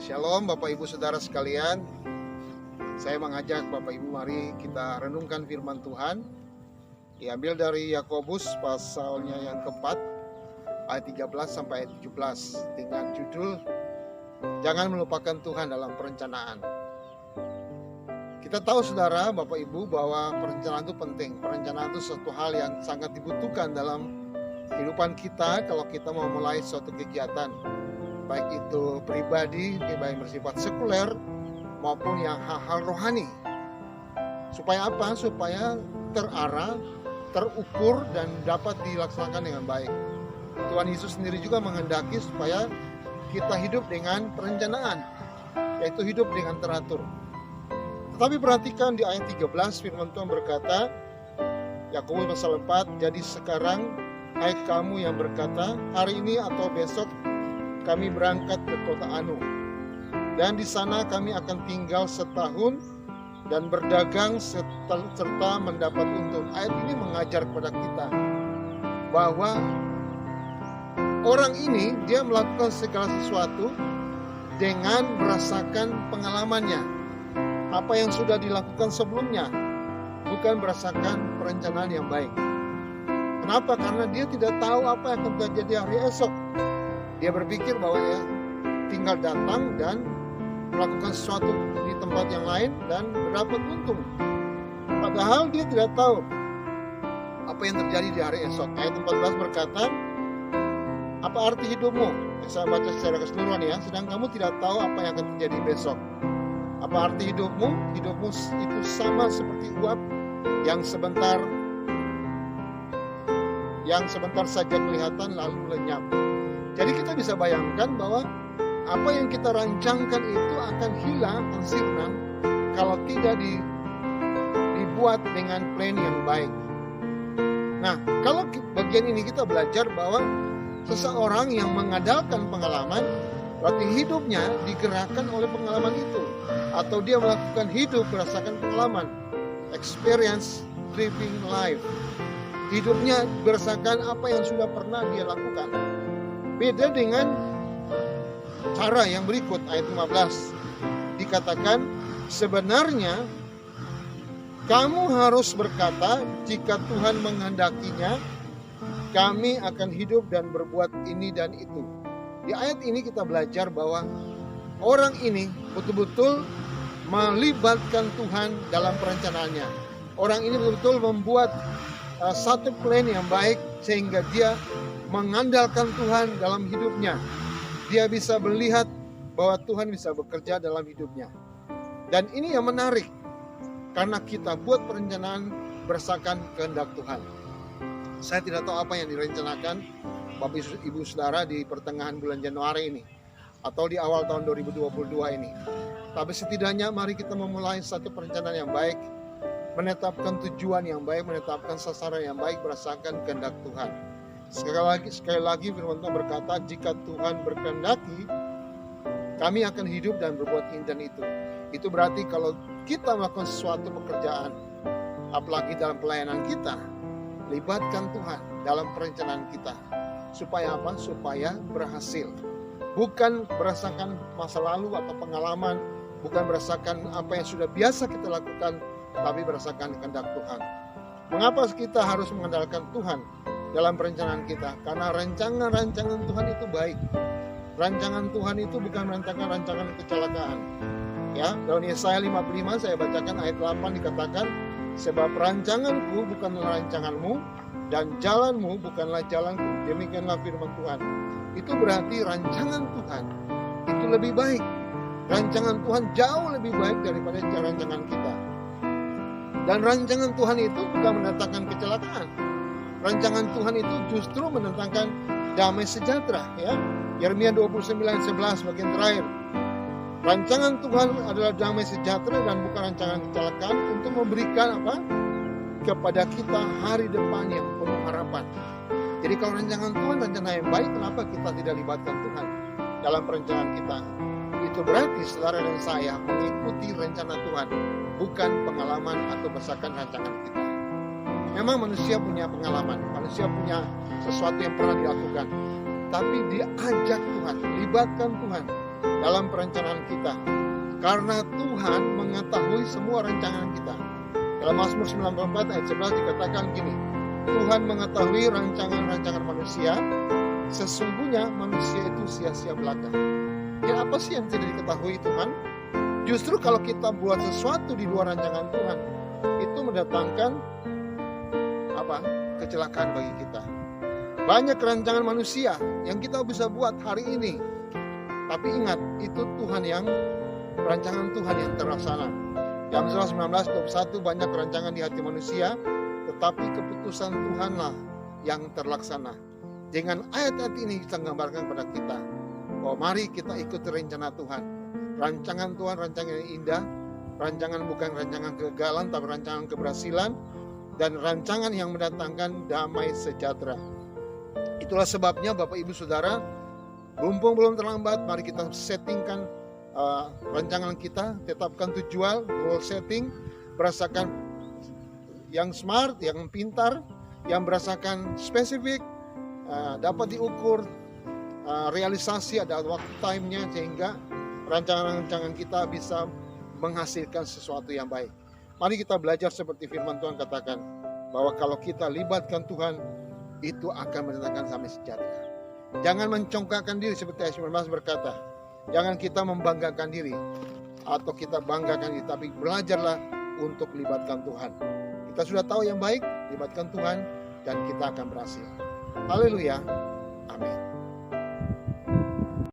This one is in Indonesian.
Shalom Bapak Ibu Saudara sekalian. Saya mengajak Bapak Ibu, mari kita renungkan firman Tuhan. Diambil dari Yakobus pasalnya yang keempat, ayat 13 sampai ayat 17, dengan judul Jangan Melupakan Tuhan dalam Perencanaan. Kita tahu saudara, Bapak Ibu, bahwa perencanaan itu penting. Perencanaan itu suatu hal yang sangat dibutuhkan dalam kehidupan kita kalau kita mau mulai suatu kegiatan, baik itu pribadi, baik bersifat sekuler maupun yang hal-hal rohani. Supaya apa? Supaya terarah, terukur, dan dapat dilaksanakan dengan baik. Tuhan Yesus sendiri juga menghendaki supaya kita hidup dengan perencanaan, yaitu hidup dengan teratur. Tetapi perhatikan di ayat 13, firman Tuhan berkata, Yakobus pasal 4, jadi sekarang hai kamu yang berkata, hari ini atau besok kami berangkat ke kota Anu, dan di sana kami akan tinggal setahun dan berdagang serta mendapat untung. Ayat ini mengajar kepada kita bahwa orang ini dia melakukan segala sesuatu dengan merasakan pengalamannya, apa yang sudah dilakukan sebelumnya, bukan berdasarkan perencanaan yang baik. Kenapa? Karena dia tidak tahu apa yang akan terjadi hari esok. Dia berpikir bahwa ya tinggal datang dan melakukan sesuatu di tempat yang lain dan mendapat untung. Padahal dia tidak tahu apa yang terjadi di hari esok. Ayat 14 berkata, apa arti hidupmu? Saya baca secara keseluruhan ya. Sedang kamu tidak tahu apa yang akan terjadi besok. Apa arti hidupmu? Hidupmu itu sama seperti uap yang sebentar saja kelihatan lalu lenyap. Jadi kita bisa bayangkan bahwa apa yang kita rancangkan itu akan hilang, akan sirna kalau tidak dibuat dengan plan yang baik. Nah, kalau bagian ini kita belajar bahwa seseorang yang mengandalkan pengalaman, berarti hidupnya digerakkan oleh pengalaman itu, atau dia melakukan hidup berdasarkan pengalaman, experience living life. Hidupnya berdasarkan apa yang sudah pernah dia lakukan. Beda dengan cara yang berikut, ayat 15. Dikatakan, sebenarnya kamu harus berkata, jika Tuhan menghendakinya, kami akan hidup dan berbuat ini dan itu. Di ayat ini kita belajar bahwa orang ini betul-betul melibatkan Tuhan dalam perencanaannya. Orang ini betul-betul membuat satu plan yang baik sehingga dia mengandalkan Tuhan dalam hidupnya. Dia bisa melihat bahwa Tuhan bisa bekerja dalam hidupnya. Dan ini yang menarik, karena kita buat perencanaan berdasarkan kehendak Tuhan. Saya tidak tahu apa yang direncanakan Bapak Ibu Saudara di pertengahan bulan Januari ini, atau di awal tahun 2022 ini. Tapi setidaknya mari kita memulai satu perencanaan yang baik, menetapkan tujuan yang baik, menetapkan sasaran yang baik berdasarkan kehendak Tuhan. Sekali lagi firman Tuhan berkata, jika Tuhan berkehendaki, kami akan hidup dan berbuat ini dan itu. Itu berarti kalau kita melakukan sesuatu pekerjaan, apalagi dalam pelayanan kita, libatkan Tuhan dalam perencanaan kita. Supaya apa? Supaya berhasil. Bukan berdasarkan masa lalu atau pengalaman, bukan berdasarkan apa yang sudah biasa kita lakukan, tapi berdasarkan kehendak Tuhan. Mengapa kita harus mengandalkan Tuhan dalam perencanaan kita? Karena rancangan-rancangan Tuhan itu baik. Rancangan Tuhan itu bukan rancangan kecelakaan. Ya, dalam Yesaya 55 saya bacakan ayat 8 dikatakan, sebab rancanganku bukanlah rancanganmu dan jalanmu bukanlah jalanku. Demikianlah firman Tuhan. Itu berarti rancangan Tuhan itu lebih baik. Rancangan Tuhan jauh lebih baik daripada rancangan kita. Dan rancangan Tuhan itu bukan mendatangkan kecelakaan. Rancangan Tuhan itu justru mendatangkan damai sejahtera. Ya, Yeremia 29:11 bagian terakhir. Rancangan Tuhan adalah damai sejahtera dan bukan rancangan kecelakaan, untuk memberikan apa? Kepada kita hari depan yang penuh harapan. Jadi kalau rancangan Tuhan rencana yang baik, kenapa kita tidak libatkan Tuhan dalam perencanaan kita? Itu berarti saudara dan saya mengikuti rencana Tuhan, bukan pengalaman atau berdasarkan rancangan kita. Memang manusia punya pengalaman, manusia punya sesuatu yang pernah dilakukan, tapi diajak Tuhan, libatkan Tuhan dalam perencanaan kita. Karena Tuhan mengetahui semua rancangan kita. Dalam Mazmur 94 ayat 11 dikatakan gini, Tuhan mengetahui rancangan-rancangan manusia, sesungguhnya manusia itu sia-sia belaka. Ya, apa sih yang tidak diketahui Tuhan? Justru kalau kita buat sesuatu di luar rancangan Tuhan, itu mendatangkan kecelakaan bagi kita. Banyak rancangan manusia yang kita bisa buat hari ini, tapi ingat, itu rancangan Tuhan yang terlaksana. Amsal 19:21, banyak rancangan di hati manusia, tetapi keputusan Tuhanlah yang terlaksana. Dengan ayat-ayat ini kita menggambarkan kepada kita bahwa mari kita ikut rencana Tuhan. Rancangan Tuhan, rancangan yang indah, rancangan bukan rancangan kegagalan, tapi rancangan keberhasilan, dan rancangan yang mendatangkan damai sejahtera. Itulah sebabnya Bapak Ibu Saudara, mumpung belum terlambat, mari kita settingkan rancangan kita, tetapkan tujuan, goal setting, berdasarkan yang smart, yang pintar, yang berdasarkan spesifik, dapat diukur, realisasi, ada waktu time-nya, sehingga rancangan-rancangan kita bisa menghasilkan sesuatu yang baik. Mari kita belajar seperti firman Tuhan katakan, bahwa kalau kita libatkan Tuhan, itu akan mendatangkan damai sejahtera. Jangan mencongkakkan diri seperti ayat 19 berkata. Jangan kita membanggakan diri atau kita banggakan diri, tapi belajarlah untuk libatkan Tuhan. Kita sudah tahu yang baik, libatkan Tuhan, dan kita akan berhasil. Haleluya. Amin.